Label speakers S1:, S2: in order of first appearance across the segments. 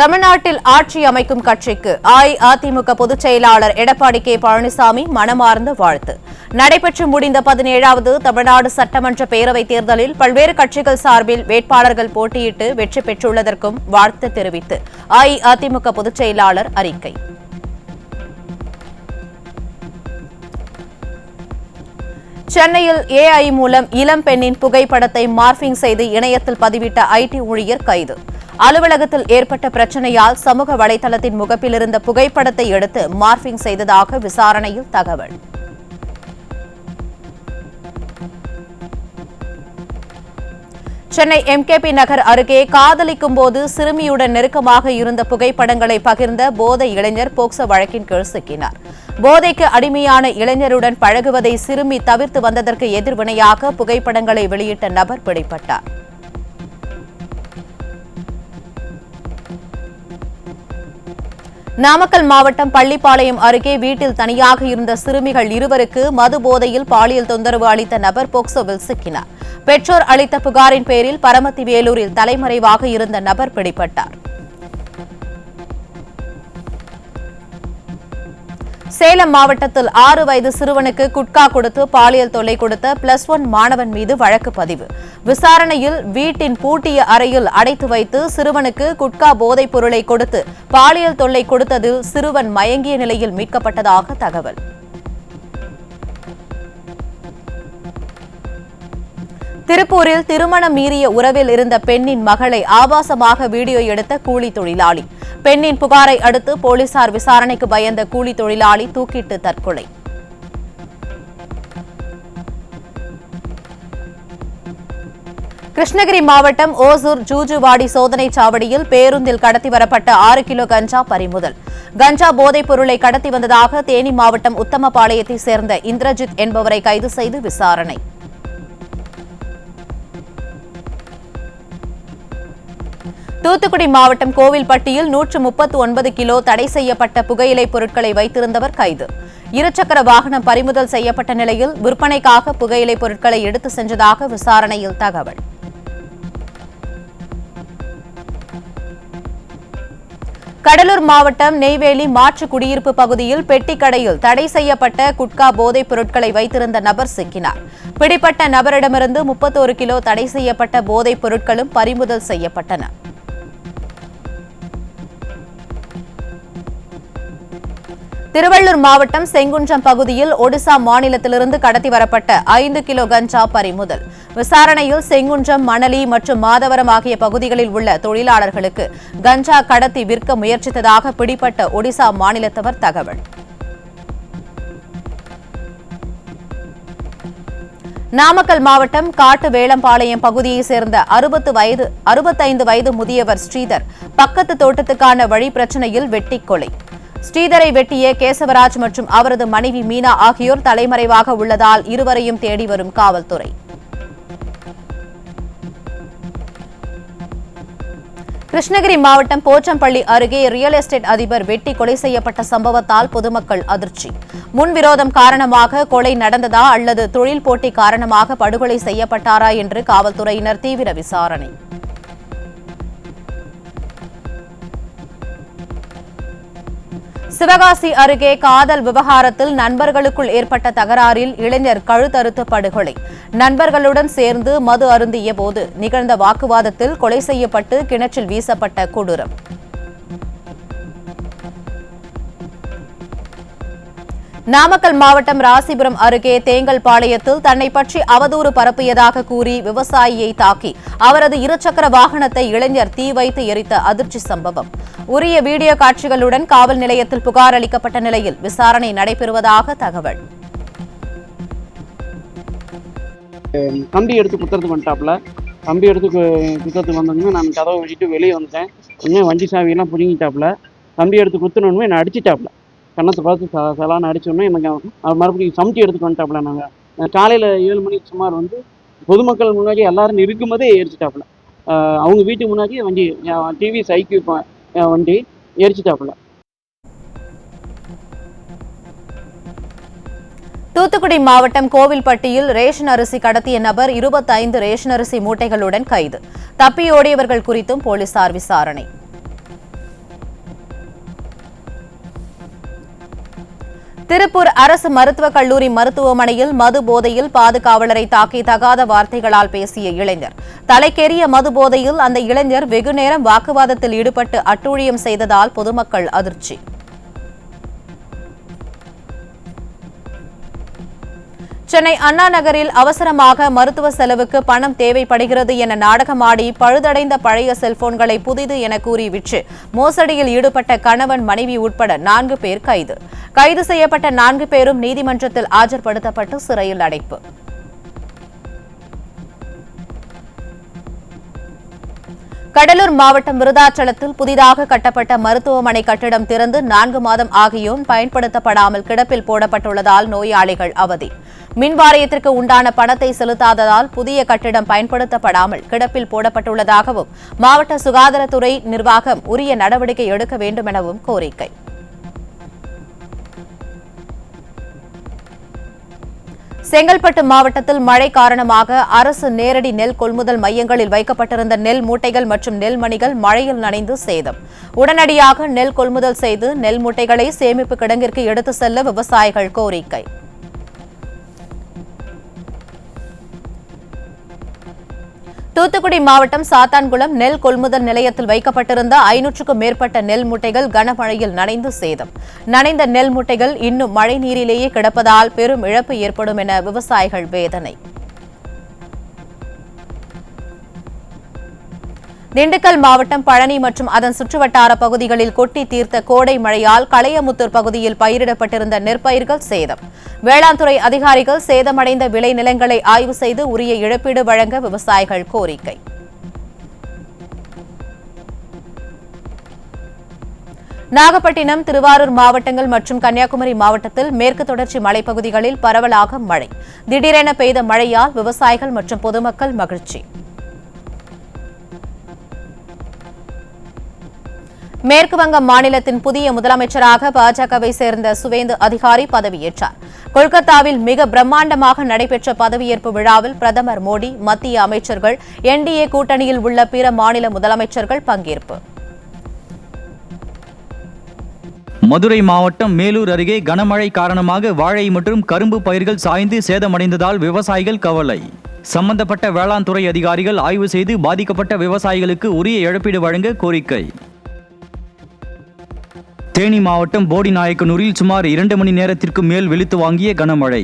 S1: தமிழ்நாட்டில் ஆட்சி அமைக்கும் கட்சிக்கு அஇஅதிமுக பொதுச் செயலாளர் எடப்பாடி கே பழனிசாமி மனமார்ந்த வாழ்த்து. நடைபெற்று முடிந்த 17வது தமிழ்நாடு சட்டமன்ற பேரவைத் தேர்தலில் பல்வேறு கட்சிகள் சார்பில் வேட்பாளர்கள் போட்டியிட்டு வெற்றி பெற்றுள்ளதற்கும் வாழ்த்து தெரிவித்து அஇஅதிமுக பொதுச் செயலாளர் அறிக்கை. சென்னையில் ஏஐ மூலம் இளம் பெண்ணின் புகைப்படத்தை மார்பிங் செய்து இணையத்தில் பதிவிட்ட ஐடி ஊழியர் கைது. அலுவலகத்தில் ஏற்பட்ட பிரச்சினையால் சமூக வலைதளத்தின் முகப்பில் இருந்த புகைப்படத்தை எடுத்து மார்பிங் செய்ததாக விசாரணையில் தகவல். சென்னை எம்கேபி நகர் அருகே காதலிக்கும் போது சிறுமியுடன் நெருக்கமாக இருந்த புகைப்படங்களை பகிர்ந்த போதை இளைஞர் போக்சோ வழக்கின் கீழ் சிக்கினார். போதைக்கு அடிமையான இளைஞருடன் பழகுவதை சிறுமி தவிர்த்து வந்ததற்கு எதிர்வினையாக புகைப்படங்களை வெளியிட்ட நபர் பிடிபட்டார். நாமக்கல் மாவட்டம் பள்ளிப்பாளையம் அருகே வீட்டில் தனியாக இருந்த சிறுமிகள் இருவருக்கு மது போதையில் பாலியல் தொந்தரவு அளித்த நபர் போக்சோவில் சிக்கினார். பெற்றோர் அளித்த புகாரின் பேரில் பரமத்தி வேலூரில் தலைமறைவாக இருந்த நபர் பிடிபட்டார். சேலம் மாவட்டத்தில் 6 வயது சிறுவனுக்கு குட்கா கொடுத்து பாலியல் தொல்லை கொடுத்த +1 மாணவன் மீது வழக்கு பதிவு. விசாரணையில் வீட்டின் பூட்டிய அறையில் அடைத்து வைத்து சிறுவனுக்கு குட்கா போதைப் பொருளை கொடுத்து பாலியல் தொல்லை கொடுத்ததில் சிறுவன் மயங்கிய நிலையில் மீட்கப்பட்டதாக தகவல். திருப்பூரில் திருமணம் மீறிய உறவில் இருந்த பெண்ணின் மகளை ஆபாசமாக வீடியோ எடுத்த கூலி தொழிலாளி. பெண்ணின் புகாரை அடுத்து போலீசார் விசாரணைக்கு பயந்த கூலி தொழிலாளி தூக்கிட்டு தற்கொலை. கிருஷ்ணகிரி மாவட்டம் ஓசூர் ஜூஜுவாடி சோதனை சாவடியில் பேருந்தில் கடத்தி வரப்பட்ட 6 கிலோ கஞ்சா பறிமுதல். கஞ்சா போதைப் பொருளை கடத்தி வந்ததாக தேனி மாவட்டம் உத்தமபாளையத்தைச் சேர்ந்த இந்திரஜித் என்பவரை கைது செய்து விசாரணை. தூத்துக்குடி மாவட்டம் கோவில்பட்டியில் 139 கிலோ தடை செய்யப்பட்ட புகையிலைப் பொருட்களை வைத்திருந்தவர் கைது. இருசக்கர வாகனம் பறிமுதல் செய்யப்பட்ட நிலையில் விற்பனைக்காக புகையிலைப் பொருட்களை எடுத்து சென்றதாக விசாரணையில் தகவல். கடலூர் மாவட்டம் நெய்வேலி மாற்று குடியிருப்பு பகுதியில் பெட்டிக்கடையில் தடை செய்யப்பட்ட குட்கா போதைப் பொருட்களை வைத்திருந்த நபர் சிக்கினார். பிடிப்பட்ட நபரிடமிருந்து 31 கிலோ தடை செய்யப்பட்ட போதைப் பொருட்களும் பறிமுதல் செய்யப்பட்டன. திருவள்ளூர் மாவட்டம் செங்குன்றம் பகுதியில் ஒடிசா மாநிலத்திலிருந்து கடத்தி வரப்பட்ட 5 கிலோ கஞ்சா பறிமுதல். விசாரணையில் செங்குன்றம், மணலி மற்றும் மாதவரம் ஆகிய பகுதிகளில் உள்ள தொழிலாளர்களுக்கு கஞ்சா கடத்தி விற்க முயற்சித்ததாக பிடிப்பட்ட ஒடிசா மாநிலத்தவர் தகவல். நாமக்கல் மாவட்டம் காட்டு வேளம்பாளையம் பகுதியைச் சேர்ந்த 65 வயது முதியவர் ஸ்ரீதர் பக்கத்து தோட்டத்துக்கான வழி பிரச்சினையில் வெட்டிக் கொலை. ஸ்ரீதரை வெட்டிய கேசவராஜ் மற்றும் அவரது மனைவி மீனா ஆகியோர் தலைமறைவாக உள்ளதால் இருவரையும் தேடி வரும் காவல்துறை. கிருஷ்ணகிரி மாவட்டம் போச்சம்பள்ளி அருகே ரியல் எஸ்டேட் அதிபர் வெட்டி கொலை செய்யப்பட்ட சம்பவத்தால் பொதுமக்கள் அதிர்ச்சி. முன்விரோதம் காரணமாக கொலை நடந்ததா அல்லது தொழில் போட்டி காரணமாக படுகொலை செய்யப்பட்டாரா என்று காவல்துறையினர் தீவிர விசாரணை. சிவகாசி அருகே காதல் விவகாரத்தில் நண்பர்களுக்குள் ஏற்பட்ட தகராறில் இளைஞர் கழுத்தறுத்து படுகொலை. நண்பர்களுடன் சேர்ந்து மது அருந்திய போது நிகழ்ந்த வாக்குவாதத்தில் கொலை செய்யப்பட்டு கிணற்றில் வீசப்பட்ட கொடூரம். நாமக்கல் மாவட்டம் ராசிபுரம் அருகே தேங்கல்பாளையத்தில் தன்னை பற்றி அவதூறு பரப்பியதாக கூறி விவசாயியை தாக்கி அவரது இருசக்கர வாகனத்தை இளைஞர் தீ வைத்து எரித்த அதிர்ச்சி சம்பவம். உரிய வீடியோ காட்சிகளுடன் காவல் நிலையத்தில் புகார் அளிக்கப்பட்ட நிலையில் விசாரணை நடைபெறுவதாக தகவல்.
S2: கம்பி எடுத்து குத்துறதுக்கு வந்துட்டாப்புல. கம்பி எடுத்து குத்துறதுக்கு வந்தோடனே நான் கதவை வச்சுட்டு வெளியே வந்துட்டேன். உடனே வண்டி சாவியெல்லாம் பிடிங்கிட்டாப்புல. கம்பி எடுத்து குத்துனோடனே என்னை அடிச்சிட்டாப்புல. கண்ணத்தை பார்த்து சலான்னு அடிச்சோடனே எனக்கு மறுபடியும் சமைச்சி எடுத்துட்டு வந்துட்டாப்புல. நாங்கள் காலையில் 7 மணிக்கு சுமார் பொதுமக்கள் முன்னாடி எல்லாரும் இருக்கும்போதே எரிச்சிட்டாப்புல. அவங்க வீட்டுக்கு முன்னாடி வண்டி டிவி சைக்கிள் வண்டி எரிச்சிட்டாப்புல.
S1: தூத்துக்குடி மாவட்டம் கோவில்பட்டியில் ரேஷன் அரிசி கடத்திய நபர் 25 ரேஷன் அரிசி மூட்டைகளுடன் கைது. தப்பியோடியவர்கள் குறித்தும் போலீசார் விசாரணை. திருப்பூர் அரசு மருத்துவக் கல்லூரி மருத்துவமனையில் மது போதையில் பாதுகாவலரை தாக்கி தகாத வார்த்தைகளால் பேசிய இளைஞர். தலைக்கேறிய மது போதையில் அந்த இளைஞர் வெகுநேரம் வாக்குவாதத்தில் ஈடுபட்டு அட்டூழியம் செய்ததால் பொதுமக்கள் அதிர்ச்சி. சென்னை அண்ணா நகரில் அவசரமாக மருத்துவ செலவுக்கு பணம் தேவைப்படுகிறது என நாடகமாடி பழுதடைந்த பழைய செல்போன்களை புதிது என கூறி விற்று மோசடியில் ஈடுபட்ட கணவன், மனைவி உட்பட 4 பேர் கைது. கைது செய்யப்பட்ட 4 பேரும் நீதிமன்றத்தில் ஆஜர்படுத்தப்பட்டு சிறையில் அடைப்பு. கடலூர் மாவட்டம் விருதாச்சலத்தில் புதிதாக கட்டப்பட்ட மருத்துவமனை கட்டிடம் திறந்து 4 மாதம் ஆகியும் பயன்படுத்தப்படாமல் கிடப்பில் போடப்பட்டுள்ளதால் நோயாளிகள் அவதி. மின் வாரியத்திற்கு உண்டான பணத்தை செலுத்தாததால் புதிய கட்டிடம் பயன்படுத்தப்படாமல் கிடப்பில் போடப்பட்டுள்ளதாகவும் மாவட்ட சுகாதாரத்துறை நிர்வாகம் உரிய நடவடிக்கை எடுக்க வேண்டும் எனவும் கோரிக்கை. செங்கல்பட்டு மாவட்டத்தில் மழை காரணமாக அரசு நேரடி நெல் கொள்முதல் மையங்களில் வைக்கப்பட்டிருந்த நெல் மூட்டைகள் மற்றும் நெல் மணிகள் மழையில் நனைந்து சேதம். உடனடியாக நெல் கொள்முதல் செய்து நெல் மூட்டைகளை சேமிப்பு கிடங்கிற்கு எடுத்து செல்ல விவசாயிகள் கோரிக்கை. தூத்துக்குடி மாவட்டம் சாத்தான்குளம் நெல் கொள்முதல் நிலையத்தில் வைக்கப்பட்டிருந்த 500க்கும் மேற்பட்ட நெல் மூட்டைகள் கனமழையில் நனைந்து சேதம். நனைந்த நெல் மூட்டைகள் இன்னும் மழை நீரிலேயே கிடப்பதால் பெரும் இழப்பு ஏற்படும் என விவசாயிகள் வேதனை. திண்டுக்கல் மாவட்டம் பழனி மற்றும் அதன் சுற்றுவட்டார பகுதிகளில் கொட்டி தீர்த்த கோடை மழையால் களையமுத்தூர் பகுதியில் பயிரிடப்பட்டிருந்த நெற்பயிர்கள் சேதம். வேளாண் துறை அதிகாரிகள் சேதமடைந்த விளை நிலங்களை ஆய்வு செய்து உரிய இழப்பீடு வழங்க விவசாயிகள் கோரிக்கை. நாகப்பட்டினம், திருவாரூர் மாவட்டங்கள் மற்றும் கன்னியாகுமரி மாவட்டத்தில் மேற்கு தொடர்ச்சி மலைப்பகுதிகளில் பரவலாக மழை. திடீரென பெய்த மழையால் விவசாயிகள் மற்றும் பொதுமக்கள் மகிழ்ச்சி. மேற்குவங்க மாநிலத்தின் புதிய முதலமைச்சராக பாஜகவை சேர்ந்த சுவேந்து அதிகாரி பதவியேற்றார். கொல்கத்தாவில் மிக பிரம்மாண்டமாக நடைபெற்ற பதவியேற்பு விழாவில் பிரதமர் மோடி, மத்திய அமைச்சர்கள், என்டிஏ கூட்டணியில் உள்ள பிற மாநில முதலமைச்சர்கள் பங்கேற்பு.
S3: மதுரை மாவட்டம் மேலூர் அருகே கனமழை காரணமாக வாழை மற்றும் கரும்பு பயிர்கள் சாய்ந்து சேதமடைந்ததால் விவசாயிகள் கவலை. சம்பந்தப்பட்ட வேளாண் துறை அதிகாரிகள் ஆய்வு செய்து பாதிக்கப்பட்ட விவசாயிகளுக்கு உரிய இழப்பீடு வழங்க கோரிக்கை. தேனி மாவட்டம் போடிநாயக்கனூரில் சுமார் 2 மணி நேரத்திற்கு மேல் வெளுத்து வாங்கிய கனமழை.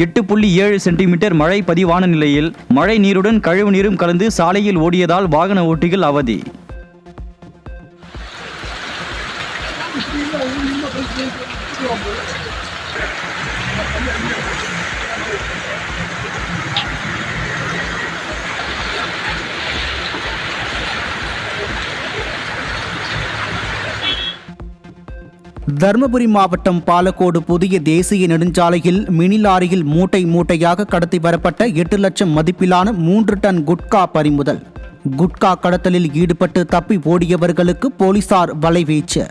S3: 8.7 சென்டிமீட்டர் மழை பதிவான நிலையில் மழை நீருடன் கழிவு நீரும் கலந்து சாலையில் ஓடியதால் வாகன ஓட்டிகள் அவதி.
S4: தருமபுரி மாவட்டம் பாலக்கோடு புதிய தேசிய நெடுஞ்சாலையில் மினி லாரியில் மூட்டை மூட்டையாக கடத்தி வரப்பட்ட 8 லட்சம் மதிப்பிலான 3 டன் குட்கா பறிமுதல். குட்கா கடத்தலில் ஈடுபட்டு தப்பி ஓடியவர்களுக்கு போலீசார் வலைவீச்சு.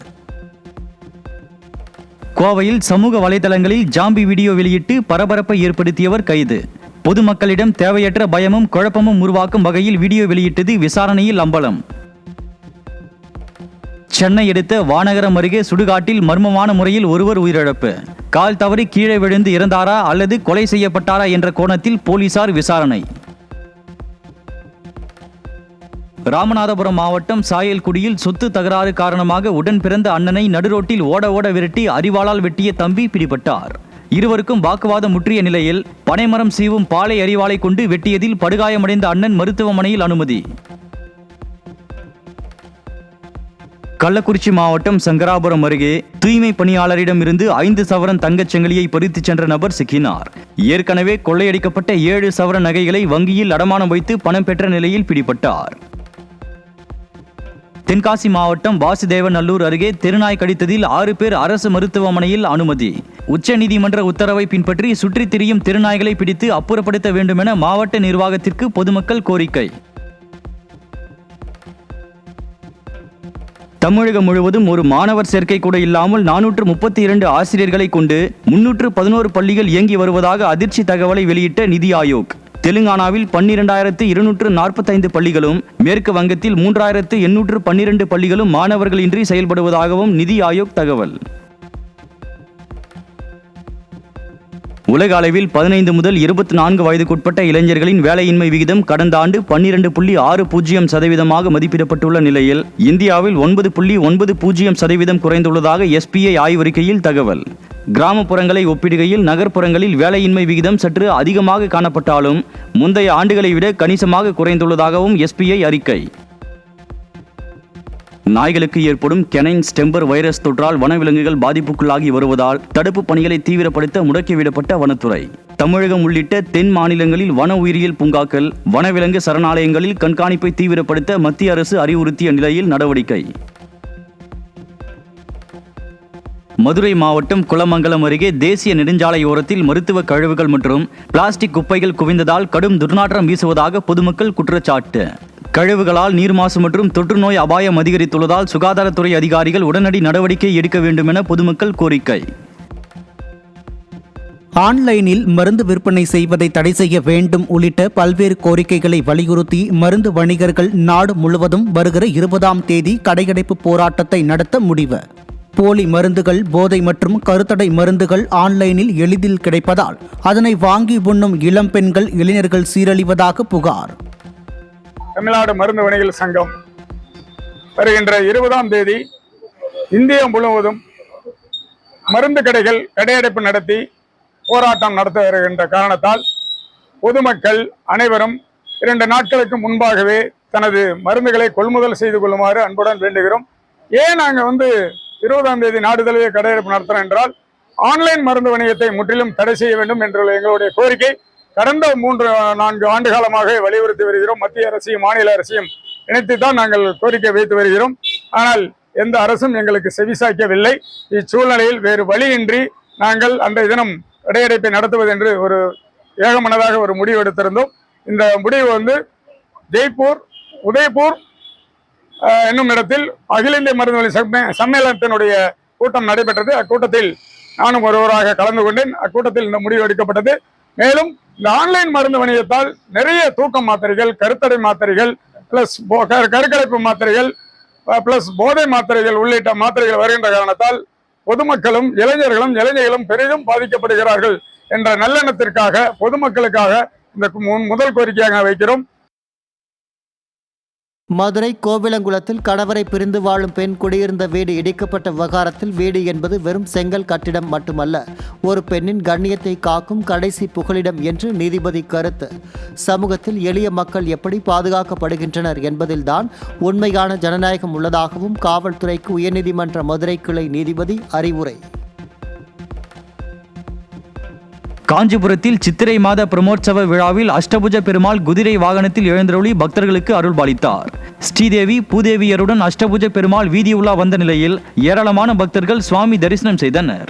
S3: கோவையில் சமூக வலைதளங்களில் ஜாம்பி வீடியோ வெளியிட்டு பரபரப்பை ஏற்படுத்தியவர் கைது. பொதுமக்களிடம் தேவையற்ற பயமும் குழப்பமும் உருவாக்கும் வகையில் வீடியோ வெளியிட்டது விசாரணையில் அம்பலம். சென்னை அடுத்த வானகரம் அருகே சுடுகாட்டில் மர்மமான முறையில் ஒருவர் உயிரிழப்பு. கால் தவறி கீழே விழுந்து இறந்தாரா அல்லது கொலை செய்யப்பட்டாரா என்ற கோணத்தில் போலீசார் விசாரணை. ராமநாதபுரம் மாவட்டம் சாயல்குடியில் சொத்து தகராறு காரணமாக உடன் பிறந்த அண்ணனை நடுரோட்டில் ஓட விரட்டி அரிவாளால் வெட்டிய தம்பி பிடிபட்டார். இருவருக்கும் வாக்குவாதம் முற்றிய நிலையில் பனைமரம் சீவும் பாலை அரிவாளை கொண்டு வெட்டியதில் படுகாயமடைந்த அண்ணன் மருத்துவமனையில் அனுமதி. கள்ளக்குறிச்சி மாவட்டம் சங்கராபுரம் அருகே தூய்மை பணியாளரிடம் இருந்து 5 சவரன் தங்கச் சங்கிலியை பறித்துச் சென்ற நபர் சிக்கினார். ஏற்கனவே கொள்ளையடிக்கப்பட்ட 7 சவரன் நகைகளை வங்கியில் அடமானம் வைத்து பணம் பெற்ற நிலையில் பிடிபட்டார். தென்காசி மாவட்டம் வாசுதேவநல்லூர் அருகே தெருநாய் கடித்ததில் 6 பேர் அரசு மருத்துவமனையில் அனுமதி. உச்சநீதிமன்ற உத்தரவை பின்பற்றி சுற்றித் திரியும் தெருநாய்களை பிடித்து அப்புறப்படுத்த வேண்டும் என மாவட்ட நிர்வாகத்திற்கு பொதுமக்கள் கோரிக்கை. தமிழகம் முழுவதும் ஒரு மாணவர் சேர்க்கை கூட இல்லாமல் 432 ஆசிரியர்களை கொண்டு 311 பள்ளிகள் இயங்கி வருவதாக அதிர்ச்சி தகவலை வெளியிட்ட நிதி ஆயோக். தெலுங்கானாவில் 12,245 பள்ளிகளும் மேற்கு வங்கத்தில் 3,812 பள்ளிகளும் மாணவர்களின்றி செயல்படுவதாகவும் நிதி ஆயோக் தகவல். உலக அளவில் 15 முதல் 24 வயதுக்குட்பட்ட இளைஞர்களின் வேலையின்மை விகிதம் கடந்த ஆண்டு 12.60% மதிப்பிடப்பட்டுள்ள நிலையில் இந்தியாவில் 9.90% குறைந்துள்ளதாக SPI ஆய்வறிக்கையில் தகவல். கிராமப்புறங்களை ஒப்பிடுகையில் நகர்ப்புறங்களில் வேலையின்மை விகிதம் சற்று அதிகமாக காணப்பட்டாலும் முந்தைய ஆண்டுகளை விட கணிசமாக குறைந்துள்ளதாகவும் SPI அறிக்கை. நாய்களுக்கு ஏற்படும் கெனைன் ஸ்டெம்பர் வைரஸ் தொற்றால் வனவிலங்குகள் பாதிப்புக்குள்ளாகி வருவதால் தடுப்பு பணிகளை தீவிரப்படுத்த முடக்கிவிடப்பட்ட வனத்துறை. தமிழகம் உள்ளிட்ட தென் மாநிலங்களில் வன உயிரியல் பூங்காக்கள், வனவிலங்கு சரணாலயங்களில் கண்காணிப்பை தீவிரப்படுத்த மத்திய அரசு அறிவுறுத்திய நிலையில் நடவடிக்கை. மதுரை மாவட்டம் குளமங்கலம் அருகே தேசிய நெடுஞ்சாலையோரத்தில் மருத்துவ கழிவுகள் மற்றும் பிளாஸ்டிக் குப்பைகள் குவிந்ததால் கடும் துர்நாற்றம் வீசுவதாக பொதுமக்கள் குற்றச்சாட்டு. கழிவுகளால் நீர் மாசு மற்றும் தொற்றுநோய் அபாயம் அதிகரித்துள்ளதால் சுகாதாரத்துறை அதிகாரிகள் உடனடி நடவடிக்கை எடுக்க வேண்டும் என பொதுமக்கள் கோரிக்கை.
S4: ஆன்லைனில் மருந்து விற்பனை செய்வதை தடை செய்ய வேண்டும் உள்ளிட்ட பல்வேறு கோரிக்கைகளை வலியுறுத்தி மருந்து வணிகர்கள் நாடு முழுவதும் வருகிற 20ஆம் தேதி கடையடைப்பு போராட்டத்தை நடத்த முடிவு. போலி மருந்துகள், போதை மற்றும் கருத்தடை மருந்துகள் ஆன்லைனில் எளிதில் கிடைப்பதால் அதனை வாங்கி உண்ணும் இளம் பெண்கள், இளைஞர்கள் சீரழிவதாக புகார்.
S5: தமிழ்நாடு மருந்து வணிகர்கள் சங்கம் வருகின்ற 20ஆம் தேதி இந்தியா முழுவதும் மருந்து கடைகள் கடையடைப்பு நடத்தி போராட்டம் நடத்த வருகின்ற காரணத்தால் பொதுமக்கள் அனைவரும் 2 நாட்களுக்கு முன்பாகவே தனது மருந்துகளை கொள்முதல் செய்து கொள்ளுமாறு அன்புடன் வேண்டுகிறோம். ஏன் நாங்கள் 20ஆம் தேதி நாடு தழுவிய கடையடைப்பு நடத்துகிறோம் என்றால், ஆன்லைன் மருந்து வணிகத்தை முற்றிலும் தடை செய்ய வேண்டும் என்ற எங்களுடைய கோரிக்கை கடந்த 3-4 ஆண்டு காலமாக வலியுறுத்தி வருகிறோம். மத்திய அரசையும் மாநில அரசையும் இணைத்துத்தான் நாங்கள் கோரிக்கை வைத்து வருகிறோம். ஆனால் எந்த அரசும் எங்களுக்கு செவிசாய்க்கவில்லை. இச்சூழ்நிலையில் வேறு வழியின்றி நாங்கள் அன்றைய தினம் கடையடைப்பை நடத்துவது என்று ஒரு ஏகமனதாக ஒரு முடிவு எடுத்திருந்தோம். இந்த முடிவு ஜெய்ப்பூர், உதய்பூர் என்னும் இடத்தில் அகில இந்திய மருந்துவழி சம்மேளனத்தினுடைய கூட்டம் நடைபெற்றது. அக்கூட்டத்தில் நானும் ஒருவராக கலந்து கொண்டேன். அக்கூட்டத்தில் இந்த முடிவு எடுக்கப்பட்டது. மேலும் இந்த ஆன்லைன் மருந்து வணிகத்தால் நிறைய தூக்க மாத்திரைகள், கருத்தடை மாத்திரைகள், பிளஸ் கருக்கலைப்பு மாத்திரைகள், பிளஸ் போதை மாத்திரைகள் உள்ளிட்ட மாத்திரைகள் வருகின்ற காரணத்தால் பொதுமக்களும் இளைஞர்களும் பெரிதும் பாதிக்கப்படுகிறார்கள் என்ற நல்லெண்ணத்திற்காக பொதுமக்களுக்காக இந்த முதல் கோரிக்கையாக வைக்கிறோம்.
S6: மதுரை கோவிலங்குளத்தில் கணவரை பிரிந்து வாழும் பெண் குடியிருந்த வீடு இடிக்கப்பட்ட விவகாரத்தில் வீடு என்பது வெறும் செங்கல் கட்டிடம் மட்டுமல்ல, ஒரு பெண்ணின் கண்ணியத்தை காக்கும் கடைசி புகலிடம் என்று நீதிபதி கருத்து. சமூகத்தில் எளிய மக்கள் எப்படி பாதுகாக்கப்படுகின்றனர் என்பதில்தான் உண்மையான ஜனநாயகம் உள்ளதாகவும் காவல்துறைக்கு உயர்நீதிமன்ற மதுரை கிளை நீதிபதி அறிவுரை.
S3: காஞ்சிபுரத்தில் சித்திரை மாத பிரமோற்சவ விழாவில் அஷ்டபுஜ பெருமாள் குதிரை வாகனத்தில் எழுந்தருளி பக்தர்களுக்கு அருள்பாலித்தார். ஸ்ரீதேவி பூதேவியருடன் அஷ்டபுஜ பெருமாள் வீதி உலா வந்த நிலையில் ஏராளமான பக்தர்கள் சுவாமி தரிசனம் செய்தனர்.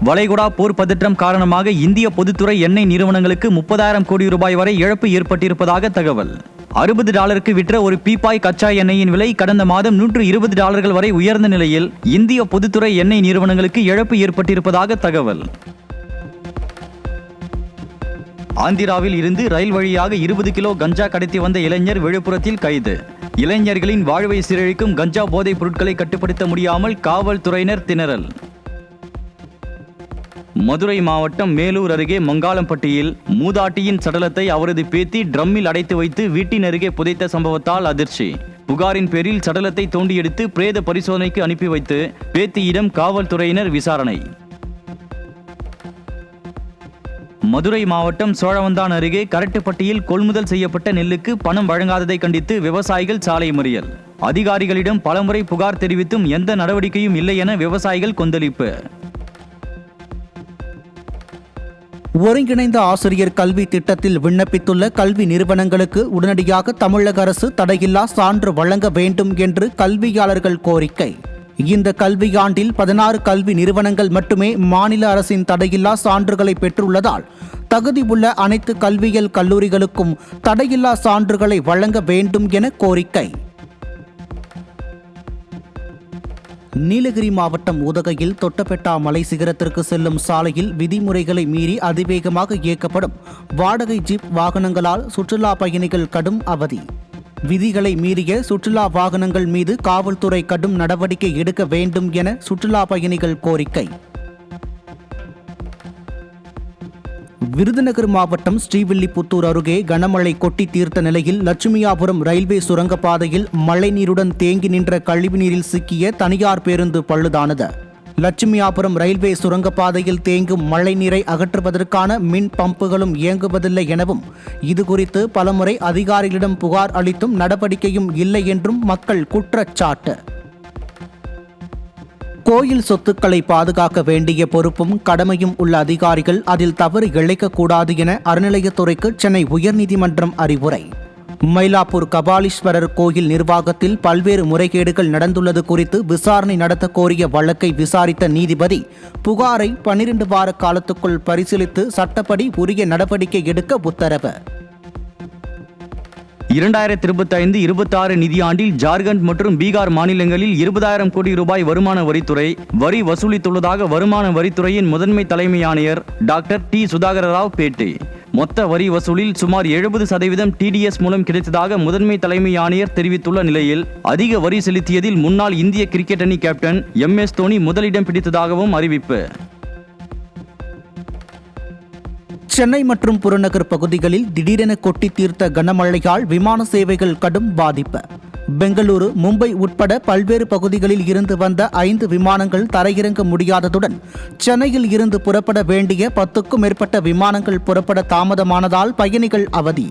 S3: வளைகுடா போர் பதற்றம் காரணமாக இந்திய பொதுத்துறை எண்ணெய் நிறுவனங்களுக்கு 30,000 கோடி ரூபாய் வரை இழப்பு ஏற்பட்டிருப்பதாக தகவல். $60 விற்ற ஒரு பீப்பாய் கச்சா எண்ணெயின் விலை கடந்த மாதம் $120 வரை உயர்ந்த நிலையில் இந்திய பொதுத்துறை எண்ணெய் நிறுவனங்களுக்கு இழப்பு ஏற்பட்டிருப்பதாக தகவல். ஆந்திராவில் இருந்து ரயில் வழியாக 20 கிலோ கஞ்சா கடத்தி வந்த இளைஞர் விழுப்புரத்தில் கைது. இளைஞர்களின் வாழ்வை சீரழிக்கும் கஞ்சா போதைப் பொருட்களை கட்டுப்படுத்த முடியாமல் காவல்துறையினர் திணறல். மதுரை மாவட்டம் மேலூர் அருகே மங்காளம்பட்டியில் மூதாட்டியின் சடலத்தை அவரது பேத்தி ட்ரம்மில் அடைத்து வைத்து வீட்டின் அருகே புதைத்த சம்பவத்தால் அதிர்ச்சி. புகாரின் பேரில் சடலத்தை தோண்டி எடுத்து பிரேத பரிசோதனைக்கு அனுப்பி வைத்து பேத்தியிடம் காவல்துறையினர் விசாரணை. மதுரை மாவட்டம் சோழவந்தான் அருகே கரட்டுப்பட்டியில் கொள்முதல் செய்யப்பட்ட நெல்லுக்கு பணம் வழங்காததை கண்டித்து விவசாயிகள் சாலை மறியல். அதிகாரிகளிடம் பலமுறை புகார் தெரிவித்தும் எந்த நடவடிக்கையும் இல்லை என விவசாயிகள் கொந்தளிப்பு.
S4: ஒருங்கிணைந்த ஆசிரியர் கல்வி திட்டத்தில் விண்ணப்பித்துள்ள கல்வி நிறுவனங்களுக்கு உடனடியாக தமிழக அரசு தடையில்லா சான்று வழங்க வேண்டும் என்று கல்வியாளர்கள் கோரிக்கை. இந்த கல்வியாண்டில் 16 கல்வி நிறுவனங்கள் மட்டுமே மாநில அரசின் தடையில்லா சான்றுகளை பெற்றுள்ளதால் தகுதி உள்ள அனைத்து கல்வியியல் கல்லூரிகளுக்கும் தடையில்லா சான்றுகளை வழங்க வேண்டும் என கோரிக்கை. நீலகிரி மாவட்டம் உதகையில் தொட்டபெட்டா மலை சிகரத்திற்கு செல்லும் சாலையில் விதிமுறைகளை மீறி அதிவேகமாக இயக்கப்படும் வாடகை ஜீப் வாகனங்களால் சுற்றுலா பயணிகள் கடும் அவதி. விதிகளை மீறிய சுற்றுலா வாகனங்கள் மீது காவல்துறை கடும் நடவடிக்கை எடுக்க வேண்டும் என சுற்றுலா பயணிகள் கோரிக்கை. விருதுநகர் மாவட்டம் ஸ்ரீவில்லிபுத்தூர் அருகே கனமழை கொட்டி தீர்த்த நிலையில் லட்சுமியாபுரம் ரயில்வே சுரங்கப்பாதையில் மழைநீருடன் தேங்கி நின்ற கழிவுநீரில் சிக்கிய தனியார் பேருந்து பழுதானது. லட்சுமியாபுரம் ரயில்வே சுரங்கப்பாதையில் தேங்கும் மழைநீரை அகற்றுவதற்கான மின் பம்புகளும் இயங்குவதில்லை எனவும் இதுகுறித்து பலமுறை அதிகாரிகளிடம் புகார் அளித்தும் நடவடிக்கையும் இல்லை என்றும் மக்கள் குற்றச்சாட்டு. கோயில் சொத்துக்களை பாதுகாக்க வேண்டிய பொறுப்பும் கடமையும் உள்ள அதிகாரிகள் அதில் தவறு இழைக்கக்கூடாது என அறநிலையத்துறைக்கு சென்னை உயர்நீதிமன்றம் அறிவுரை. மயிலாப்பூர் கபாலீஸ்வரர் கோயில் நிர்வாகத்தில் பல்வேறு முறைகேடுகள் நடந்துள்ளது குறித்து விசாரணை நடத்த கோரிய வழக்கை விசாரித்த நீதிபதி புகாரை 12 வார காலத்துக்குள் பரிசீலித்து சட்டப்படி உரிய நடவடிக்கை எடுக்க உத்தரவு.
S3: 2025-26 நிதியாண்டில் ஜார்க்கண்ட் மற்றும் பீகார் மாநிலங்களில் 20,000 கோடி ரூபாய் வருமான வரித்துறை வரி வசூலித்துள்ளதாக வருமான வரித்துறையின் முதன்மை தலைமை ஆணையர் டாக்டர் டி சுதாகர ராவ் பேட்டி. மொத்த வரி வசூலில் சுமார் 70% டிடிஎஸ் மூலம் கிடைத்ததாக முதன்மை தலைமை ஆணையர் தெரிவித்துள்ள நிலையில் அதிக வரி செலுத்தியதில் முன்னாள் இந்திய கிரிக்கெட் அணி கேப்டன் MS தோனி முதலிடம் பிடித்ததாகவும் அறிவிப்பு.
S4: சென்னை மற்றும் புறநகர் பகுதிகளில் திடீரென கொட்டி தீர்த்த கனமழையால் விமான சேவைகள் கடும் பாதிப்பு. பெங்களூரு, மும்பை உட்பட பல்வேறு பகுதிகளில் இருந்து வந்த 5 விமானங்கள் தரையிறங்க முடியாததுடன் சென்னையில் இருந்து புறப்பட வேண்டிய 10க்கும் மேற்பட்ட விமானங்கள் புறப்பட தாமதமானதால் பயணிகள் அவதி.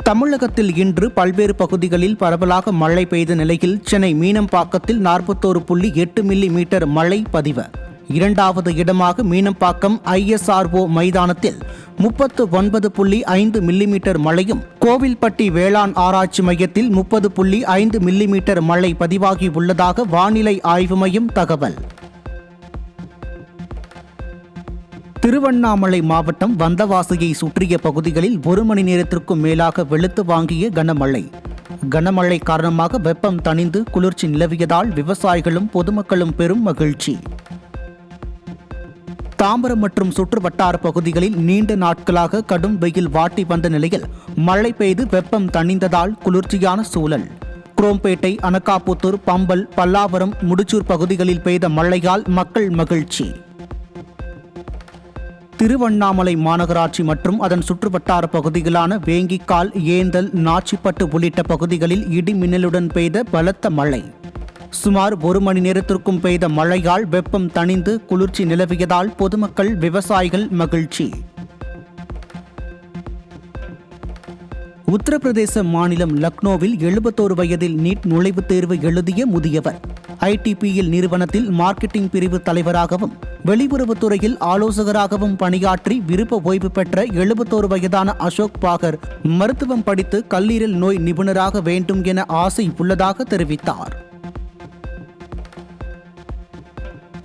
S4: தமிழகத்தில் இன்று பல்வேறு பகுதிகளில் பரவலாக மழை பெய்த நிலையில் சென்னை மீனம்பாக்கத்தில் 41.8 மில்லிமீட்டர் மழை பதிவு. இரண்டாவது இடமாக மீனம்பாக்கம் ISRO மைதானத்தில் 39.5 மில்லிமீட்டர் மழையும், கோவில்பட்டி வேளாண் ஆராய்ச்சி மையத்தில் 30.5 மில்லிமீட்டர் மழை பதிவாகி உள்ளதாக வானிலை ஆய்வு மையம் தகவல். திருவண்ணாமலை மாவட்டம் வந்தவாசியை சுற்றிய பகுதிகளில் 1 மணி நேரத்திற்கும் மேலாக வெளுத்து வாங்கிய கனமழை. கனமழை காரணமாக வெப்பம் தணிந்து குளிர்ச்சி நிலவியதால் விவசாயிகளும் பொதுமக்களும் பெரும் மகிழ்ச்சி. தாம்பரம் மற்றும் சுற்றுவட்டார பகுதிகளில் நீண்ட நாட்களாக கடும் வெயில் வாட்டி வந்த நிலையில் மழை பெய்து வெப்பம் தணிந்ததால் குளிர்ச்சியான சூழல். குரோம்பேட்டை, அனகாபுத்தூர், பம்பல், பல்லாவரம், முடிச்சூர் பகுதிகளில் பெய்த மழையால் மக்கள் மகிழ்ச்சி. திருவண்ணாமலை மாநகராட்சி மற்றும் அதன் சுற்றுவட்டார பகுதிகளான வேங்கிக்கால், ஏந்தல், நாச்சிப்பட்டு உள்ளிட்ட பகுதிகளில் இடி மின்னலுடன் பெய்த பலத்த மழை. சுமார் 1 மணி நேரத்திற்கும் பெய்த மழையால் வெப்பம் தணிந்து குளிர்ச்சி நிலவியதால் பொதுமக்கள், விவசாயிகள் மகிழ்ச்சி. உத்தரப்பிரதேச மாநிலம் லக்னோவில் 71 வயதில் நீட் நுழைவுத் தேர்வு எழுதிய முதியவர். ITPL நிறுவனத்தில் மார்க்கெட்டிங் பிரிவு தலைவராகவும் வெளியுறவுத்துறையில் ஆலோசகராகவும் பணியாற்றி விருப்ப ஓய்வு பெற்ற 71 வயதான அசோக் பாகர் மருத்துவம் படித்து கல்லீரல் நோய் நிபுணராக வேண்டும் என ஆசை உள்ளதாக தெரிவித்தார்.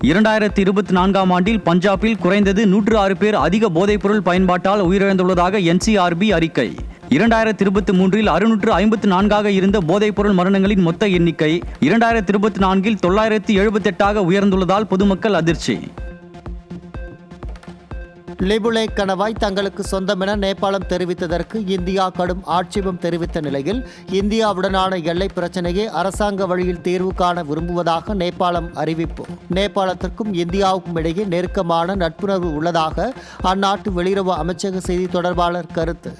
S3: 2024ஆம் ஆண்டில் பஞ்சாபில் குறைந்தது 106 பேர் அதிக போதைப்பொருள் பயன்பாட்டால் உயிரிழந்துள்ளதாக NCRB அறிக்கை. 2023இல் 654ஆக இருந்த போதைப்பொருள் மரணங்களின் மொத்த எண்ணிக்கை 2024இல் 978ஆக உயர்ந்துள்ளதால் பொதுமக்கள் அதிர்ச்சி.
S6: லிபுலே கணவாய் தங்களுக்கு சொந்தமென நேபாளம் தெரிவித்ததற்கு இந்தியா கடும் ஆட்சேபம் தெரிவித்த நிலையில் இந்தியாவுடனான எல்லை பிரச்சினையை அரசாங்க வழியில் தீர்வு காண விரும்புவதாக நேபாளம் அறிவிப்பு. நேபாளத்திற்கும் இந்தியாவுக்கும் இடையே நெருக்கமான நட்புணர்வு உள்ளதாக அந்நாட்டு வெளியுறவு அமைச்சக செய்தி தொடர்பாளர் கருத்து.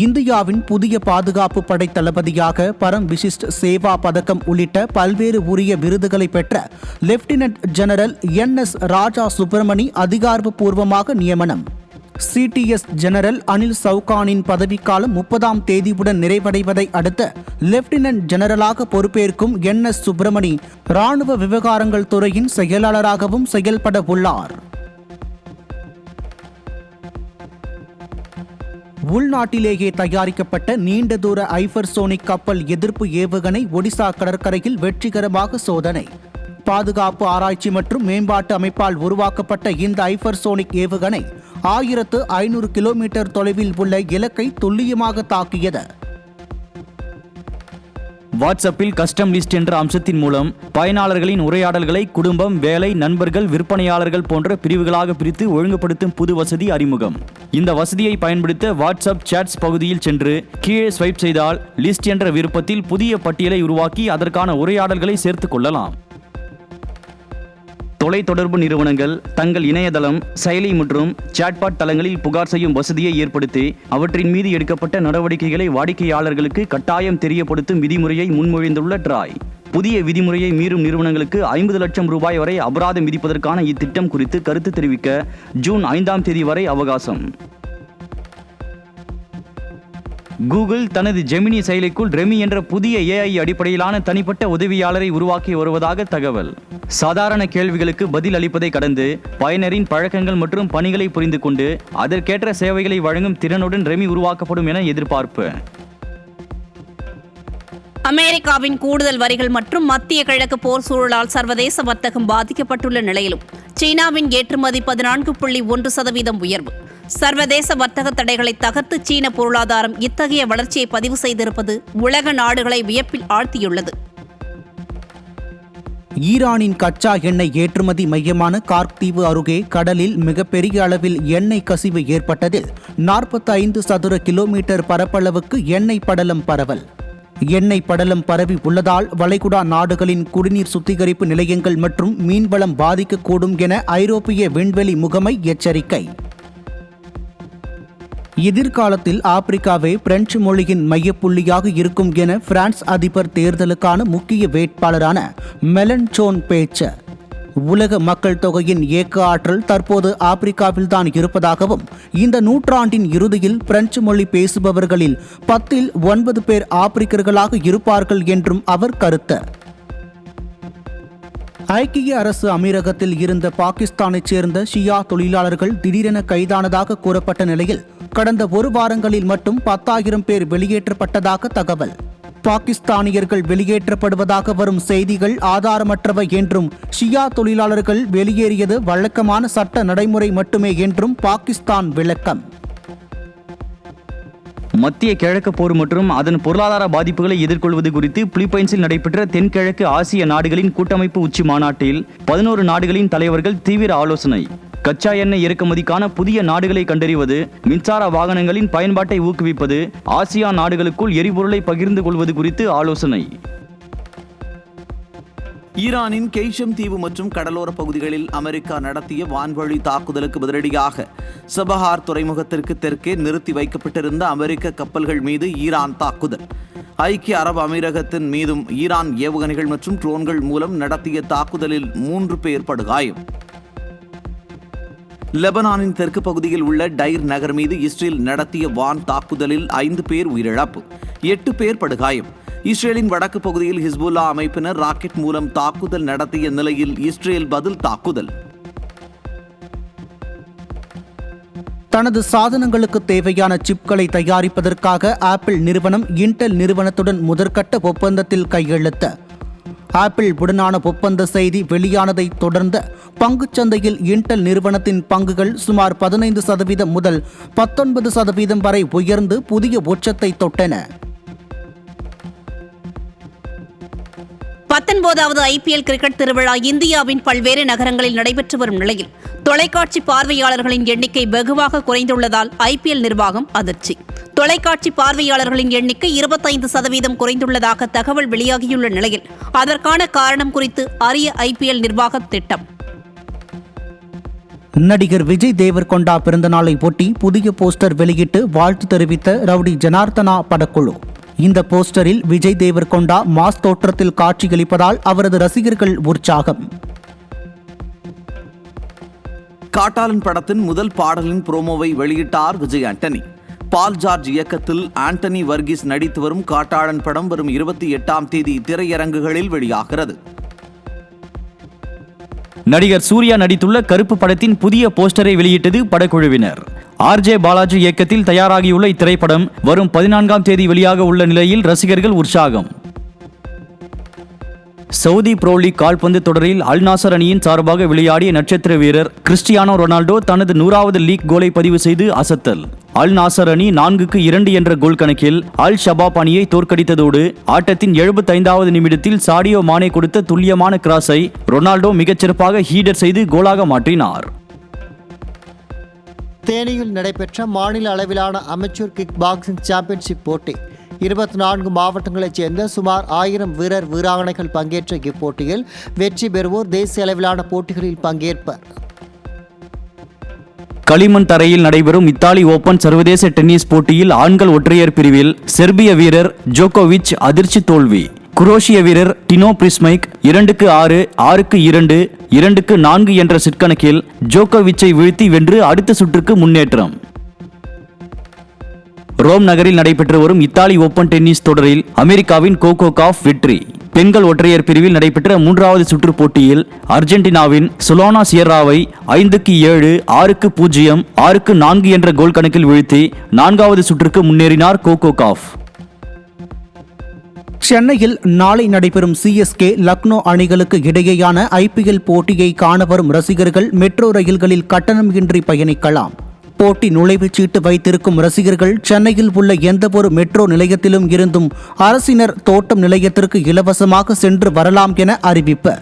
S4: இந்தியாவின் புதிய பாதுகாப்பு படை தளபதியாக பரம் விசிஷ்ட் சேவா பதக்கம் உள்ளிட்ட பல்வேறு உரிய விருதுகளை பெற்ற லெப்டினன்ட் ஜெனரல் NS ராஜா சுப்பிரமணி அதிகாரப்பூர்வமாக நியமனம். CTS ஜெனரல் அனில் சவுகானின் பதவிக்காலம் 30ஆம் தேதியுடன் நிறைவடைவதை அடுத்து லெப்டினன்ட் ஜெனரலாக பொறுப்பேற்கும் NS சுப்பிரமணி ராணுவ விவகாரங்கள் துறையின் செயலாளராகவும் செயல்பட உள்ளார். உள்நாட்டிலேயே தயாரிக்கப்பட்ட நீண்ட தூர ஹைப்பர்சோனிக் கப்பல் எதிர்ப்பு ஏவுகணை ஒடிசா கடற்கரையில் வெற்றிகரமாக சோதனை. பாதுகாப்பு ஆராய்ச்சி மற்றும் மேம்பாட்டு அமைப்பால் உருவாக்கப்பட்ட இந்த ஹைப்பர்சோனிக் ஏவுகணை 1500 கிலோமீட்டர் தொலைவில் உள்ள இலக்கை துல்லியமாக தாக்கியது.
S3: வாட்ஸ்அப்பில் கஸ்டம் லிஸ்ட் என்ற அம்சத்தின் மூலம் பயனாளர்களின் உரையாடல்களை குடும்பம், வேலை, நண்பர்கள், விற்பனையாளர்கள் போன்ற பிரிவுகளாக பிரித்து ஒழுங்குபடுத்தும் புது வசதி அறிமுகம். இந்த வசதியை பயன்படுத்த வாட்ஸ்அப் சாட்ஸ் பகுதியில் சென்று கீழே ஸ்வைப் செய்தால் லிஸ்ட் என்ற விருப்பத்தில் புதிய பட்டியலை உருவாக்கி அதற்கான உரையாடல்களை சேர்த்துக் கொள்ளலாம். தொலைத்தொடர்பு நிறுவனங்கள் தங்கள் இணையதளம், செயலி மற்றும் சாட்பாட் தளங்களில் புகார் செய்யும் வசதியை ஏற்படுத்தி அவற்றின் மீது எடுக்கப்பட்ட நடவடிக்கைகளை வாடிக்கையாளர்களுக்கு கட்டாயம் தெரியப்படுத்தும் விதிமுறையை முன்மொழிந்துள்ள ட்ராய். புதிய விதிமுறையை மீறும் நிறுவனங்களுக்கு 50 லட்சம் ரூபாய் வரை அபராதம் விதிப்பதற்கான இத்திட்டம் குறித்து கருத்து தெரிவிக்க ஜூன் 5ஆம் தேதி வரை அவகாசம். கூகுள் தனது ஜெமினி செயலிக்குள் ரெமி என்ற புதிய AI அடிப்படையிலான தனிப்பட்ட உதவியாளரை உருவாக்கி வருவதாக தகவல். சாதாரண கேள்விகளுக்கு பதில் அளிப்பதை கடந்து பயனரின் பழக்கங்கள் மற்றும் பணிகளை புரிந்து கொண்டு அதற்கேற்ற சேவைகளை வழங்கும் திறனுடன் ரெமி உருவாக்கப்படும் என எதிர்பார்ப்பு.
S7: அமெரிக்காவின் கூடுதல் வரிகள் மற்றும் மத்திய கிழக்கு போர் சூழலால் சர்வதேச வர்த்தகம் பாதிக்கப்பட்டுள்ள நிலையிலும் சீனாவின் ஏற்றுமதி 14.1% உயர்வு. சர்வதேச வர்த்தக தடைகளை தகர்த்து சீன பொருளாதாரம் இத்தகைய வளர்ச்சியை பதிவு செய்திருப்பது உலக நாடுகளை வியப்பில் ஆழ்த்தியுள்ளது.
S4: ஈரானின் கச்சா எண்ணெய் ஏற்றுமதி மையமான கார்க் தீவு அருகே கடலில் மிகப்பெரிய அளவில் எண்ணெய் கசிவு ஏற்பட்டதில் 45 சதுர கிலோமீட்டர் பரப்பளவுக்கு எண்ணெய் படலம் பரவல். எண்ணெய் படலம் பரவி உள்ளதால் வளைகுடா நாடுகளின் குடிநீர் சுத்திகரிப்பு நிலையங்கள் மற்றும் மீன்வளம் பாதிக்கக்கூடும் என ஐரோப்பிய விண்வெளி முகமை எச்சரிக்கை. எதிர்காலத்தில் ஆப்பிரிக்காவே பிரெஞ்சு மொழியின் மையப்புள்ளியாக இருக்கும் என பிரான்ஸ் அதிபர் தேர்தலுக்கான முக்கிய வேட்பாளரான மெலன்சோன் பேச்சு. உலக மக்கள் தொகையின் இயக்க ஆற்றல் தற்போது ஆப்பிரிக்காவில்தான் இருப்பதாகவும் இந்த நூற்றாண்டின் இறுதியில் பிரெஞ்சு மொழி பேசுபவர்களில் 10 இல் 9 பேர் ஆப்பிரிக்கர்களாக இருப்பார்கள் என்றும் அவர் கருத்து. ஐக்கிய அரசு அமீரகத்தில் இருந்த பாகிஸ்தானைச் சேர்ந்த ஷியா தொழிலாளர்கள் திடீரென கைதானதாக கூறப்பட்ட நிலையில் கடந்த 1 வாரங்களில் மட்டும் 10,000 பேர் வெளியேற்றப்பட்டதாக தகவல். பாகிஸ்தானியர்கள் வெளியேற்றப்படுவதாக வரும் செய்திகள் ஆதாரமற்றவை என்றும் ஷியா தொழிலாளர்கள் வெளியேறியது வழக்கமான சட்ட நடைமுறை மட்டுமே என்றும் பாகிஸ்தான் விளக்கம்.
S3: மத்திய கிழக்கு போர் மற்றும் அதன் பொருளாதார பாதிப்புகளை எதிர்கொள்வது குறித்து பிலிப்பைன்ஸில் நடைபெற்ற தென்கிழக்கு ஆசிய நாடுகளின் கூட்டமைப்பு உச்சி மாநாட்டில் 11 நாடுகளின் தலைவர்கள் தீவிர ஆலோசனை. கச்சா எண்ணெய் இறக்குமதிக்கான புதிய நாடுகளை கண்டறிவது, மின்சார வாகனங்களின் பயன்பாட்டை ஊக்குவிப்பது, ஆசியான் நாடுகளுக்குள் எரிபொருளை பகிர்ந்து கொள்வது குறித்து ஆலோசனை.
S8: ஈரானின் கெய்ஷம் தீவு மற்றும் கடலோர பகுதிகளில் அமெரிக்கா நடத்திய வான்வழி தாக்குதலுக்கு பதிலடியாக சபஹார் துறைமுகத்திற்கு தெற்கே நிறுத்தி வைக்கப்பட்டிருந்த அமெரிக்க கப்பல்கள் மீது ஈரான் தாக்குதல். ஐக்கிய அரபு அமீரகத்தின் மீதும் ஈரான் ஏவுகணைகள் மற்றும் ட்ரோன்கள் மூலம் நடத்திய தாக்குதலில் 3 பேர் படுகாயம். லெபனானின் தெற்கு பகுதியில் உள்ள டைர் நகர் மீது இஸ்ரேல் நடத்திய வான் தாக்குதலில் 5 பேர் உயிரிழப்பு, 8 பேர் படுகாயம். இஸ்ரேலின் வடக்கு பகுதியில் ஹிஸ்புல்லா அமைப்பினர் ராக்கெட் மூலம் தாக்குதல் நடத்திய நிலையில் இஸ்ரேல் பதில் தாக்குதல்.
S4: தனது சாதனங்களுக்கு தேவையான சிப்களை தயாரிப்பதற்காக ஆப்பிள் நிறுவனம் இன்டெல் நிறுவனத்துடன் முதற்கட்ட ஒப்பந்தத்தில் கையெழுத்து. ஆப்பிள் உடனான ஒப்பந்த செய்தி வெளியானதை தொடர்ந்து பங்குச்சந்தையில் இன்டெல் நிறுவனத்தின் பங்குகள் சுமார் 15% முதல் 19% வரை உயர்ந்து புதிய உச்சத்தை தொட்டன.
S7: 19வது IPL கிரிக்கெட் திருவிழா இந்தியாவின் பல்வேறு நகரங்களில் நடைபெற்று வரும் நிலையில் தொலைக்காட்சி பார்வையாளர்களின் எண்ணிக்கை வெகுவாக குறைந்துள்ளதால் IPL நிர்வாகம் அதிர்ச்சி. தொலைக்காட்சி பார்வையாளர்களின் எண்ணிக்கை 25% குறைந்துள்ளதாக தகவல் வெளியாகியுள்ள நிலையில் அதற்கான காரணம் குறித்து அறிய IPL நிர்வாக திட்டம்.
S4: நடிகர் விஜய் தேவர்கொண்டா பிறந்தநாளை ஒட்டி புதிய போஸ்டர் வெளியிட்டு வாழ்த்து தெரிவித்த ரவுடி ஜனார்த்தனா படக்குழு. இந்த போஸ்டரில் விஜய் தேவர்கொண்டா மாஸ் தோற்றத்தில் காட்சியளிப்பதால் அவரது ரசிகர்கள் உற்சாகம்.
S8: காட்டாளன் படத்தின் முதல் பாடலின் புரோமோவை வெளியிட்டார் விஜய் ஆண்டனி. பால் ஜார்ஜ் இயக்கத்தில் ஆண்டனி வர்கீஸ் நடித்து வரும் காட்டாளன் படம் வரும் 28ஆம் தேதி திரையரங்குகளில் வெளியாகிறது.
S3: நடிகர் சூர்யா நடித்துள்ள கருப்பு படத்தின் புதிய போஸ்டரை வெளியிட்டது படக்குழுவினர். RJ பாலாஜி இயக்கத்தில் தயாராகியுள்ள இத்திரைப்படம் வரும் 14ஆம் தேதி வெளியாக உள்ள நிலையில் ரசிகர்கள் உற்சாகம். சவுதி புரோ லீக் கால்பந்து தொடரில் அல் நாசர் அணியின் சார்பாக விளையாடிய நட்சத்திர வீரர் கிறிஸ்டியானோ ரொனால்டோ தனது 100வது லீக் கோலை பதிவு செய்து அசத்தல். அல் நாசர் அணி 4-2 என்ற கோல் கணக்கில் அல் ஷபாப் அணியை தோற்கடித்ததோடு ஆட்டத்தின் 75வது நிமிடத்தில் சாடியோ மானே கொடுத்த துல்லியமான கிராஸை ரொனால்டோ மிகச்சிறப்பாக ஹீடர் செய்து கோலாக மாற்றினார்.
S6: தேனியில் நடைபெற்ற மாநில அளவிலான அமெச்சூர் கிக் பாக்ஸிங் சாம்பியன்ஷிப் போட்டி 24 மாவட்டங்களைச் சேர்ந்த சுமார் 1000 வீரர் வீராங்கனைகள் பங்கேற்ற இப்போட்டியில் வெற்றி பெறுவோர் தேசிய அளவிலான போட்டிகளில் பங்கேற்பர்.
S3: களிமண் தரையில் நடைபெறும் இத்தாலி ஓபன் சர்வதேச டென்னிஸ் போட்டியில் ஆண்கள் ஒற்றையர் பிரிவில் செர்பிய வீரர் ஜோகோவிச் அதிர்ச்சி தோல்வி. குரோஷிய வீரர் டினோ பிரிஸ்மைக் 2-6, 6-2, 2-4 என்ற செட் கணக்கில் ஜோகோவிச்சை வீழ்த்தி வென்று அடுத்த சுற்றுக்கு முன்னேற்றம். ரோம் நகரில் நடைபெற்று வரும் இத்தாலி ஓபன் டென்னிஸ் தொடரில் அமெரிக்காவின் கோகோ காஃப் வெற்றி. பெண்கள் ஒற்றையர் பிரிவில் நடைபெற்ற 3வது சுற்று போட்டியில் அர்ஜென்டினாவின் சொலோனா சியர்ராவை 5-7, 6-0, 6-4 என்ற கோல் கணக்கில் வீழ்த்தி 4வது சுற்றுக்கு முன்னேறினார் கோகோ காஃப்.
S4: சென்னையில் நாளை நடைபெறும் சிஎஸ்கே லக்னோ அணிகளுக்கு இடையேயான ஐபிஎல் போட்டியை காண வரும் ரசிகர்கள் மெட்ரோ ரயில்களில் கட்டணமின்றி பயணிக்கலாம். போட்டி நுழைவுச் சீட்டு வைத்திருக்கும் ரசிகர்கள் சென்னையில் உள்ள எந்தவொரு மெட்ரோ நிலையத்திலும் இருந்தும் அரசினர் தோட்டம் நிலையத்திற்கு இலவசமாக சென்று வரலாம் என அறிவிப்பு.